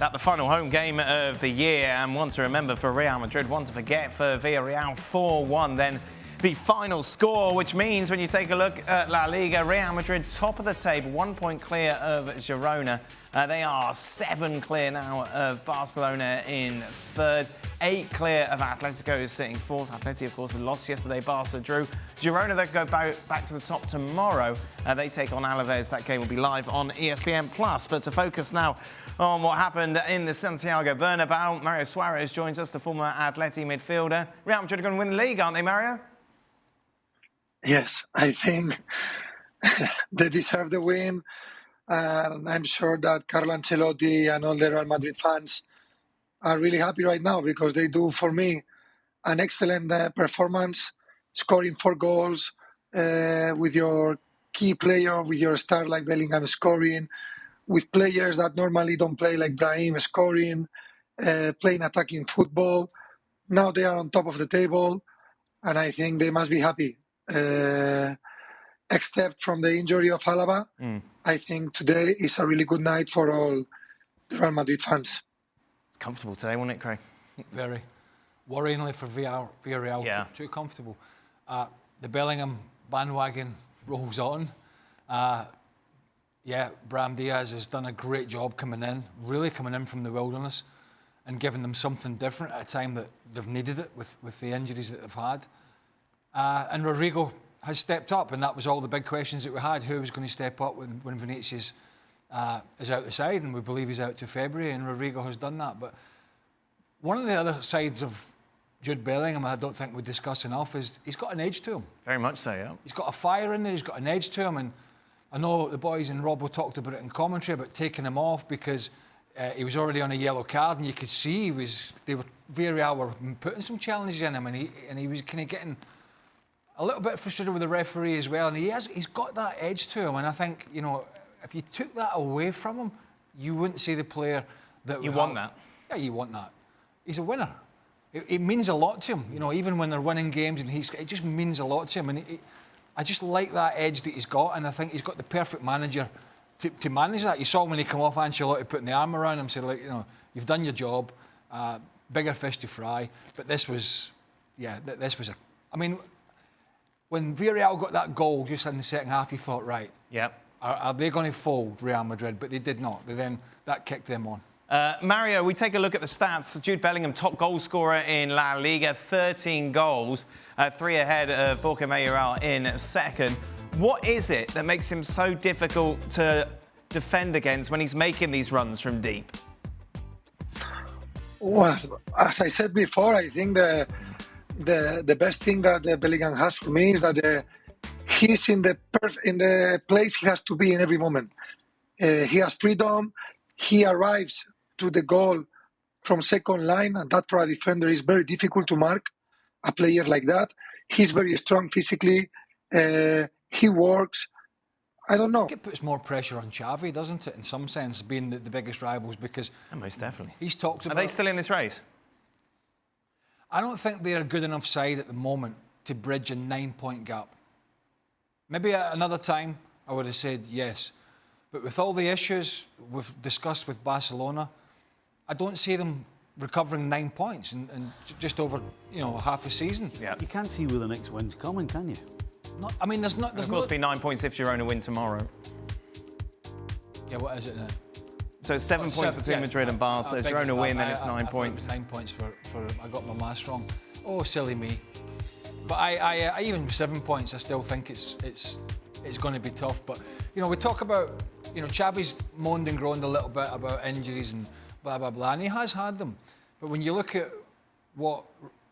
That the final home game of the year, and one to remember for Real Madrid, one to forget for Villarreal, 4-1. Then the final score, which means when you take a look at La Liga, Real Madrid top of the table, 1 point clear of Girona. They are 7 clear now of Barcelona in third, 8 clear of Atletico sitting fourth. Atleti, of course, lost yesterday. Barca drew. Girona, they go back to the top tomorrow. They take on Alaves. That game will be live on ESPN+. But to focus now on what happened in the Santiago Bernabeu, Mario Suarez joins us, the former Atleti midfielder. Real Madrid are going to win the league, aren't they, Mario? Yes, I think they deserve the win. And I'm sure that Carlo Ancelotti and all the Real Madrid fans are really happy right now because they do, for me, an excellent performance, scoring 4 goals with your key player, with your star like Bellingham scoring, with players that normally don't play like Brahim scoring, playing attacking football. Now they are on top of the table, and I think they must be happy. Except from the injury of Alaba, I think today is a really good night for all the Real Madrid fans. It's comfortable today, wasn't it, Craig? Very. Worryingly for Villarreal, yeah. too comfortable. The Bellingham bandwagon rolls on. Brahim Diaz has done a great job coming in from the wilderness and giving them something different at a time that they've needed it with the injuries that they've had. And Rodrigo has stepped up, and that was all the big questions that we had. Who was going to step up when Vinicius is out the side, and we believe he's out to February, and Rodrigo has done that. But one of the other sides of Jude Bellingham I don't think we discuss enough is he's got an edge to him. Very much so, yeah. He's got a fire in there, he's got an edge to him, and I know the boys and Robbo talked about it in commentary about taking him off because he was already on a yellow card, and you could see Villarreal were putting some challenges in him, and he was kind of getting a little bit frustrated with the referee as well, and he's got that edge to him, and I think, you know, if you took that away from him, you wouldn't see the player that you want that. Yeah, you want that. He's a winner. It means a lot to him, you know, even when they're winning games, and it just means a lot to him, and I just like that edge that he's got, and I think he's got the perfect manager to manage that. You saw when he come off, Ancelotti putting the arm around him, saying, like, you know, you've done your job, bigger fish to fry, but this was I mean, when Villarreal got that goal just in the second half, you thought, right, are they going to fold Real Madrid? But they did not. That kicked them on. Mario, we take a look at the stats. Jude Bellingham, top goal scorer in La Liga, 13 goals, 3 ahead of Borja Mayoral in second. What is it that makes him so difficult to defend against when he's making these runs from deep? Well, as I said before, I think the best thing that Bellingham has for me is that he's in the place he has to be in every moment. He has freedom. He arrives to the goal from second line, and that for a defender is very difficult to mark a player like that. He's very strong physically. He works. I don't know. It puts more pressure on Xavi, doesn't it, in some sense, being the biggest rivals, because most definitely. He's talked about... Are they still in this race? I don't think they're a good enough side at the moment to bridge a 9-point gap. Maybe at another time I would have said yes. But with all the issues we've discussed with Barcelona, I don't see them recovering 9 points in just over, half a season. Yeah. You can't see where the next win's coming, can you? I mean, there's of course, be 9 points if Girona win tomorrow. Yeah, what is it now? So it's 7 points between Madrid and Barca. If Girona win, then it's 9 points. 9 points for I got my maths wrong. Oh, silly me. But I even with 7 points, I still think it's going to be tough. But we talk about Xavi's moaned and groaned a little bit about injuries and blah blah blah, and he has had them. But when you look at what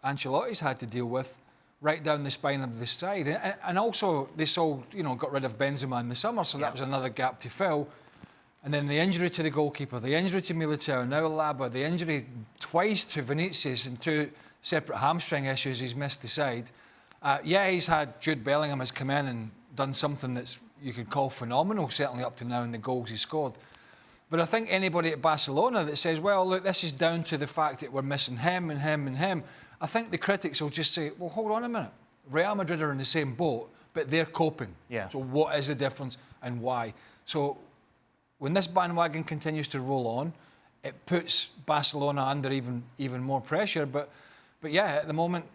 Ancelotti's had to deal with, right down the spine of this side, and also they sold, got rid of Benzema in the summer, so that was another gap to fill. And then the injury to the goalkeeper, the injury to Militao, now Alaba, the injury twice to Vinicius and 2 separate hamstring issues he's missed the side. He's had Jude Bellingham has come in and done something that's you could call phenomenal, certainly up to now in the goals he's scored. But I think anybody at Barcelona that says, well, look, this is down to the fact that we're missing him and him and him, I think the critics will just say, well, hold on a minute. Real Madrid are in the same boat, but they're coping. Yeah. So what is the difference and why? So when this bandwagon continues to roll on, it puts Barcelona under even more pressure. But yeah, at the moment,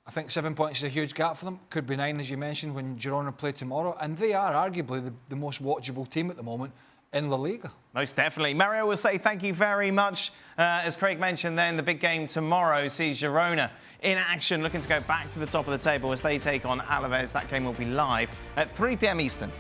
I think 7 points is a huge gap for them. Could be 9, as you mentioned, when Girona play tomorrow. And they are arguably the most watchable team at the moment in La Liga. Most definitely. Mario will say thank you very much. As Craig mentioned then, the big game tomorrow sees Girona in action, looking to go back to the top of the table as they take on Alaves. That game will be live at 3 p.m. Eastern.